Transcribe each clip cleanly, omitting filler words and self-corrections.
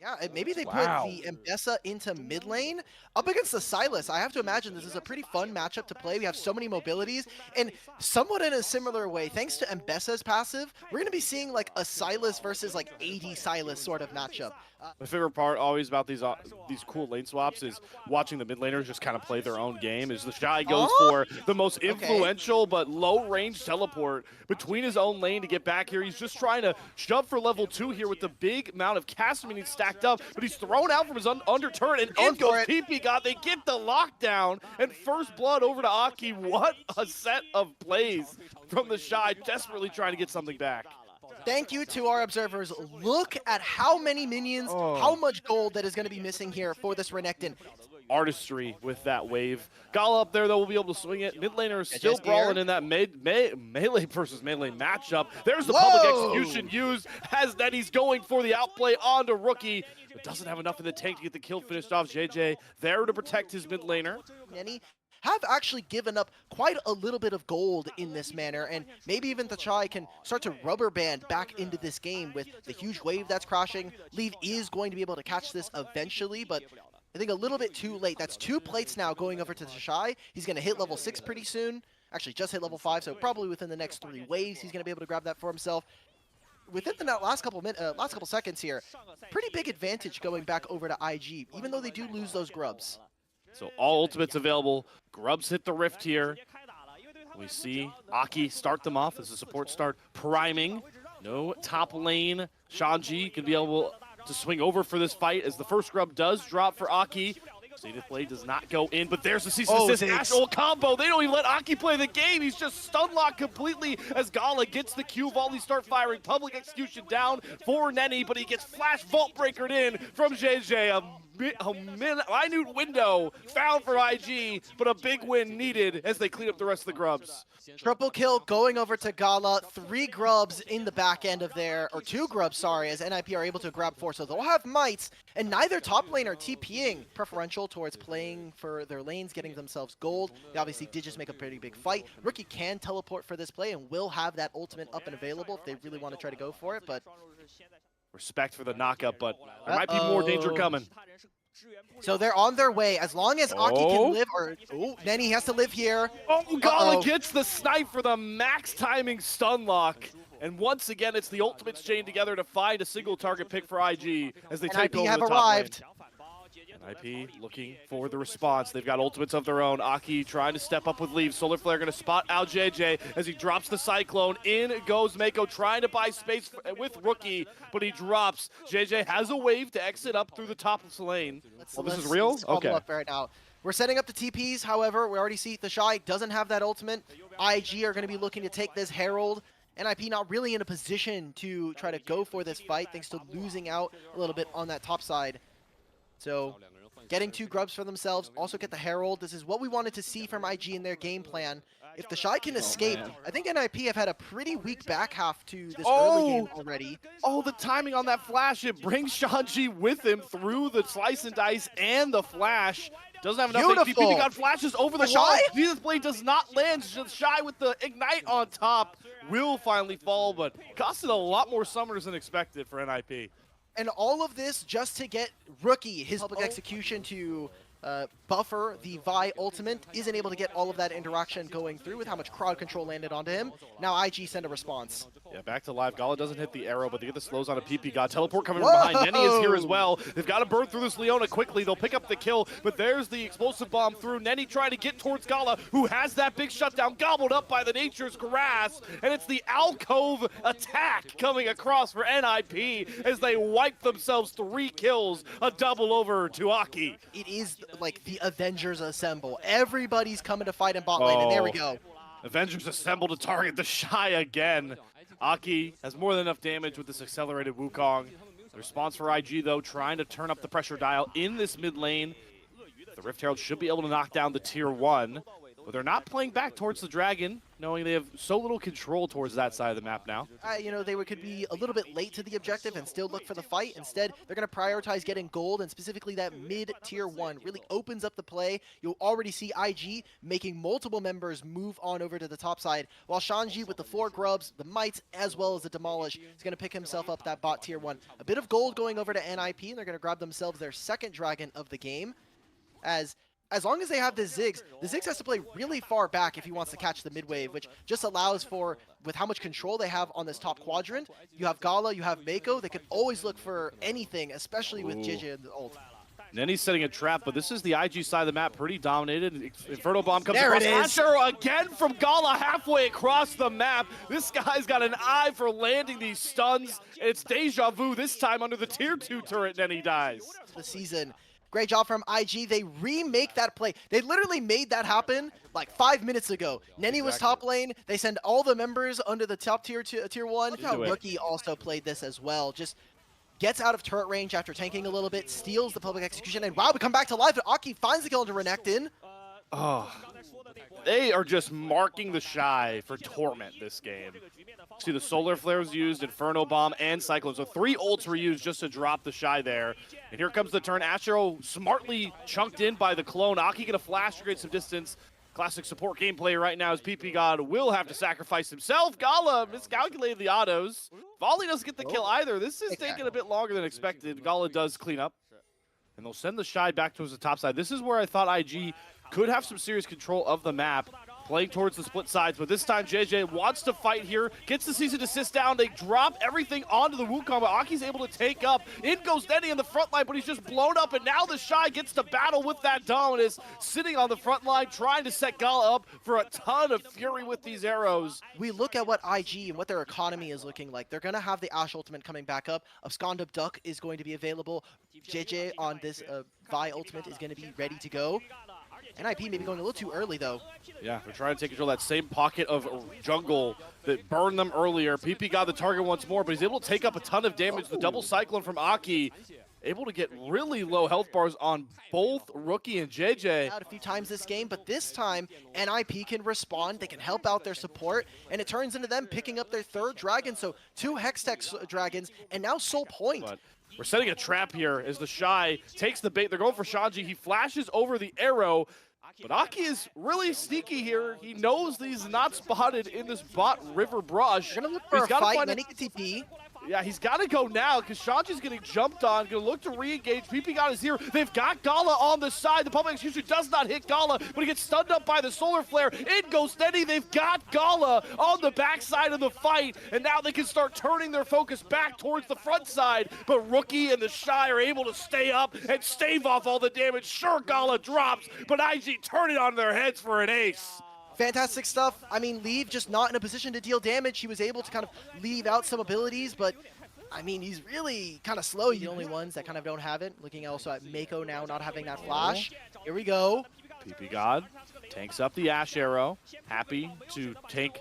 Yeah, and maybe they put Wow. the Mbessa into mid lane up against the Sylas. I have to imagine this is a pretty fun matchup to play. We have so many mobilities, and somewhat in a similar way, thanks to Mbessa's passive, we're going to be seeing like a Sylas versus like AD Sylas sort of matchup. My favorite part always about these cool lane swaps is watching the mid laners just kind of play their own game. Is the Shy goes Oh, for the most okay. influential but low range teleport between his own lane to get back here. He's just trying to shove for level 2 here with the big amount of cast minions stacked up, but he's thrown out from his under turret, and Going in goes for it. PP God. They get the lockdown, and first blood over to Aki. What a set of plays from the Shy, desperately trying to get something back. Thank you to our observers. Look at how many minions, how much gold that is going to be missing here for this Renekton. Artistry with that wave. Gala up there, though, will be able to swing it. Mid laner is still brawling in that melee versus melee matchup. There's the public execution used as that he's going for the outplay onto Rookie. But doesn't have enough in the tank to get the kill finished off. JJ there to protect his mid laner. Many have actually given up quite a little bit of gold in this manner, and maybe even the Chai can start to rubber band back into this game with the huge wave that's crashing. Leave is going to be able to catch this eventually, but I think a little bit too late. That's 2 plates now going over to the Shy. He's going to hit level 6 pretty soon. Actually, just hit level 5, so probably within the next 3 waves, he's going to be able to grab that for himself. Within the last couple seconds here, pretty big advantage going back over to IG, even though they do lose those grubs. So all ultimates available. Grubs hit the rift here. We see Aki start them off as the support start priming. No top lane. Shanji can be able to swing over for this fight as the first grub does drop for Aki. Zenith Blade does not go in, but there's the cease and desist actual combo. They don't even let Aki play the game. He's just stun locked completely as Gala gets the Q. Volley start firing. Public execution down for Nenny, but he gets flash vault breakered in from JJ. A minute window found for IG, but a big win needed as they clean up the rest of the grubs. Triple kill going over to Gala. 3 grubs in the back end of there, or 2 grubs, sorry, as NIP are able to grab 4. So they'll have mites, and neither top lane are TPing. Preferential towards playing for their lanes, getting themselves gold. They obviously did just make a pretty big fight. Rookie can teleport for this play and will have that ultimate up and available if they really want to try to go for it, but... Respect for the knockup, but there might be more danger coming. So they're on their way. As long as Aki can live, or Nenny has to live here. Oh, Gala gets the snipe for the max timing stun lock. And once again, it's the ultimates chained together to find a single target pick for IG as they take over the top lane. IP looking for the response. They've got ultimates of their own. Aki trying to step up with Leave. Solar Flare going to spot out JJ as he drops the Cyclone. In goes Mako trying to buy space with Rookie, but he drops. JJ has a wave to exit up through the top of the lane. This is real? Okay. Up right now. We're setting up the TPs, however, we already see the Shy doesn't have that ultimate. IG are going to be looking to take this Herald. NIP not really in a position to try to go for this fight thanks to losing out a little bit on that top side. So, getting 2 grubs for themselves, also get the Herald. This is what we wanted to see from IG in their game plan. If the Shy can escape, I think NIP have had a pretty weak back half to this early game already. Oh, the timing on that flash. It brings Shanji with him through the slice and dice and the flash. Doesn't have enough HP. He got flashes over the wall. Zenith Blade does not land. Just Shy with the Ignite on top. Will finally fall, but costed a lot more summoners than expected for NIP. And all of this just to get Rookie his public execution to buffer the Vi ultimate. Isn't able to get all of that interaction going through with how much crowd control landed onto him. Now IG send a response. Yeah, back to live. Gala doesn't hit the arrow, but they get the slows on a PP God. Teleport coming from behind. Nenny is here as well. They've got to burn through this Leona quickly. They'll pick up the kill, but there's the explosive bomb through. Nenny trying to get towards Gala, who has that big shutdown gobbled up by the nature's grass, and it's the alcove attack coming across for NIP as they wipe themselves 3 kills, a double over to Aki. It is like the Avengers assemble. Everybody's coming to fight in bot lane, and there we go. Avengers assemble to target the Shy again. Aki has more than enough damage with this accelerated Wukong. The response for IG, though, trying to turn up the pressure dial in this mid lane. The Rift Herald should be able to knock down the tier 1. But they're not playing back towards the Dragon, knowing they have so little control towards that side of the map now. You know, could be a little bit late to the objective and still look for the fight. Instead, they're going to prioritize getting gold, and specifically that mid-tier 1 really opens up the play. You'll already see IG making multiple members move on over to the top side, while Shanji with the 4 grubs, the mites, as well as the demolish, is going to pick himself up that bot tier 1. A bit of gold going over to NIP, and they're going to grab themselves their second dragon of the game. As long as they have the Ziggs has to play really far back if he wants to catch the mid-wave, which just allows for, with how much control they have on this top quadrant, you have Gala, you have Mako, they can always look for anything, especially with JJ and the ult. Nenny's setting a trap, but this is the IG side of the map, pretty dominated. Inferno Bomb comes there across. It is. Asher again from Gala halfway across the map. This guy's got an eye for landing these stuns. It's deja vu this time under the tier 2 turret, Nenny dies. The season. Great job from IG. They remake that play. They literally made that happen like 5 minutes ago. Nenny was top lane. They send all the members under the top tier 1. Look how Rookie also played this as well. Just gets out of turret range after tanking a little bit, steals the public execution, and wow, we come back to life, but Aki finds the kill into Renekton. Oh, they are just marking the Shy for Torment this game. See, the Solar Flare was used, Inferno Bomb, and Cyclone. So 3 ults were used just to drop the Shy there. And here comes the turn. Astro smartly chunked in by the clone. Aki gonna flash to create some distance. Classic support gameplay right now as PP God will have to sacrifice himself. Gala miscalculated the autos. Volley doesn't get the kill either. This is taking a bit longer than expected. Gala does clean up. And they'll send the Shy back towards the top side. This is where I thought IG could have some serious control of the map, playing towards the split sides, but this time JJ wants to fight here, gets the cease and desist down, they drop everything onto the Wukong, but Aki's able to take up. In goes Nenny in the front line, but he's just blown up, and now the Shy gets to battle with that Dominus, sitting on the front line, trying to set Gala up for a ton of fury with these arrows. We look at what IG and what their economy is looking like. They're going to have the Ashe ultimate coming back up. Abscond Abduct is going to be available. JJ on this Vi ultimate is going to be ready to go. NIP maybe going a little too early, though. Yeah, they're trying to take control of that same pocket of jungle that burned them earlier. PP got the target once more, but he's able to take up a ton of damage. The double Cyclone from Aki, able to get really low health bars on both Rookie and JJ. Out a few times this game, but this time NIP can respond. They can help out their support, and it turns into them picking up their 3rd dragon. So 2 Hextech dragons, and now Soul Point. But we're setting a trap here as the Shy takes the bait. They're going for Shanji. He flashes over the arrow. But Aki is really sneaky here. He knows that he's not spotted in this bot river brush. They're gonna look for a fight, then he can TP. Yeah, he's got to go now because Shanji's getting jumped on. Going to look to re-engage. PP God is here. They've got Gala on the side. The public execution does not hit Gala, but he gets stunned up by the Solar Flare. In goes Nenny. They've got Gala on the backside of the fight, and now they can start turning their focus back towards the front side. But Rookie and the Shy are able to stay up and stave off all the damage. Sure, Gala drops, but IG turn it on their heads for an ace. Fantastic stuff. I mean, Leave just not in a position to deal damage. He was able to kind of leave out some abilities, but I mean, he's really kind of slow. He's the only ones that kind of don't have it. Looking also at Mako now not having that flash. Here we go. PP God tanks up the Ashe arrow. Happy to take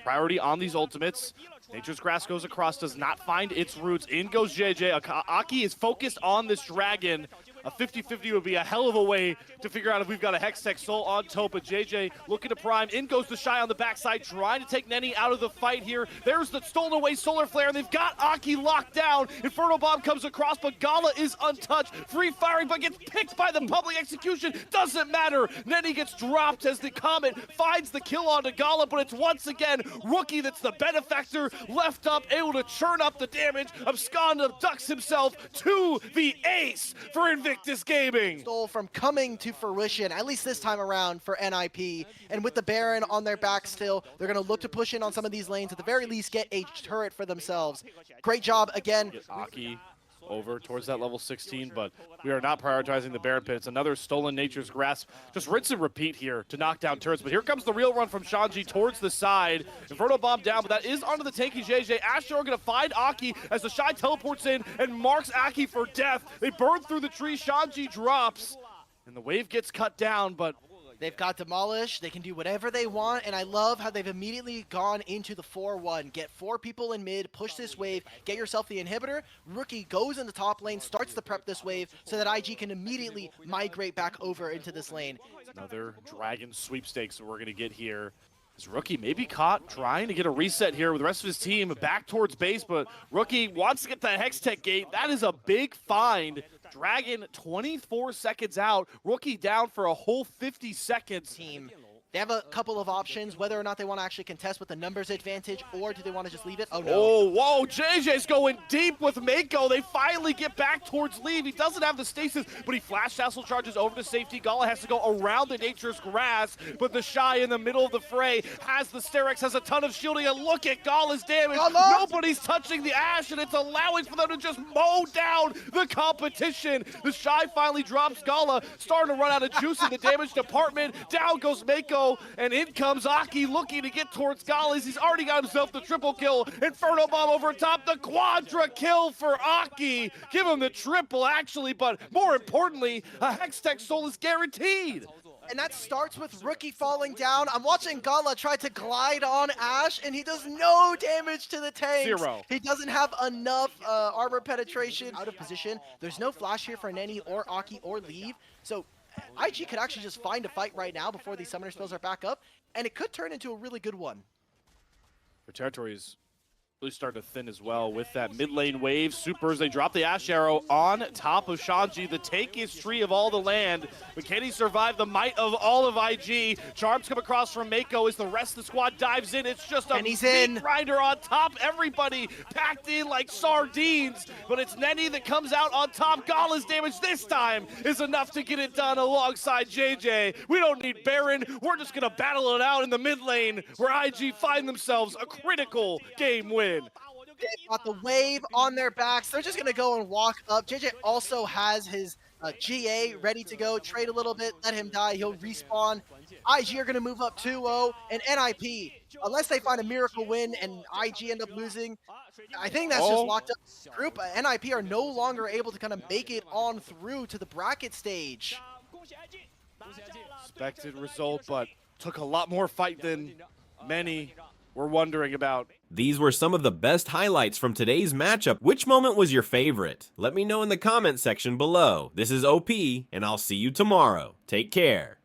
priority on these ultimates. Nature's Grass goes across, does not find its roots. In goes JJ. Aki is focused on this dragon. A 50-50 would be a hell of a way to figure out if we've got a Hextech Soul on top. But JJ looking to prime. In goes the Shy on the backside, trying to take Nenny out of the fight here. There's the stolen away Solar Flare, and they've got Aki locked down. Inferno Bomb comes across, but Gala is untouched. Free firing, but gets picked by the public execution. Doesn't matter. Nenny gets dropped as the Comet finds the kill onto Gala, but it's once again Rookie that's the benefactor, left up, able to churn up the damage. Abscond abducts himself to the ace for Invictus Gaming. Stole from coming to fruition, at least this time around for NIP. And with the Baron on their back still, they're going to look to push in on some of these lanes, at the very least get a turret for themselves. Great job again. Get Aki over towards that level 16, but we are not prioritizing the Baron Pit. It's another stolen Nature's Grasp. Just rinse and repeat here to knock down turrets. But here comes the real run from Shanji towards the side. Inferno Bomb down, but that is onto the tanky JJ. Astro are going to find Aki as the Shy teleports in and marks Aki for death. They burn through the tree. Shanji drops, and the wave gets cut down, but They've got demolished, they can do whatever they want, and I love how they've immediately gone into the 4-1. Get 4 people in mid, push this wave, get yourself the inhibitor. Rookie goes in the top lane, starts to prep this wave so that IG can immediately migrate back over into this lane. Another Dragon sweepstakes that we're going to get here. Is Rookie maybe caught trying to get a reset here with the rest of his team back towards base, but Rookie wants to get that Hextech gate. That is a big find. Dragon 24 seconds out. Rookie down for a whole 50 seconds. Team. They have a couple of options, whether or not they want to actually contest with the numbers advantage, or do they want to just leave it? Oh, no. Oh, whoa, JJ's going deep with Mako. They finally get back towards leave. He doesn't have the stasis, but he flash tassel charges over to safety. Gala has to go around the nature's grass, but the Shy in the middle of the fray has the Sterex, has a ton of shielding, and look at Gala's damage. Nobody's touching the Ashe, and it's allowing for them to just mow down the competition. The Shy finally drops Gala, starting to run out of juice in the damage department. Down goes Mako. And in comes Aki looking to get towards Gala. He's already got himself the triple kill. Inferno Bomb over top, the quadra kill for Aki. Give him the triple, actually, but more importantly, a Hextech soul is guaranteed. And that starts with Rookie falling down. I'm watching Gala try to glide on Ashe, and he does no damage to the tanks. 0. He doesn't have enough armor penetration. Out of position. There's no flash here for Neni or Aki or Leave. So IG could actually just find a fight right now before these summoner spells are back up, and it could turn into a really good one. Their territory is really starting to thin as well with that mid lane wave. Supers, they drop the Ashe Arrow on top of Shanji, the tankiest tree of all the land. But can he survive the might of all of IG? Charms come across from Mako as the rest of the squad dives in. It's just a meat grinder on top. Everybody packed in like sardines. But it's Neni that comes out on top. Gala's damage this time is enough to get it done alongside JJ. We don't need Baron. We're just going to battle it out in the mid lane where IG find themselves a critical game win. They've got the wave on their backs. They're just going to go and walk up. JJ also has his GA ready to go. Trade a little bit, let him die. He'll respawn. IG are going to move up 2-0. And NIP, unless they find a miracle win and IG end up losing, I think that's just locked up. Group NIP are no longer able to kind of make it on through to the bracket stage. Expected result, but took a lot more fight than many were wondering about. These were some of the best highlights from today's matchup. Which moment was your favorite? Let me know in the comment section below. This is OP, and I'll see you tomorrow. Take care.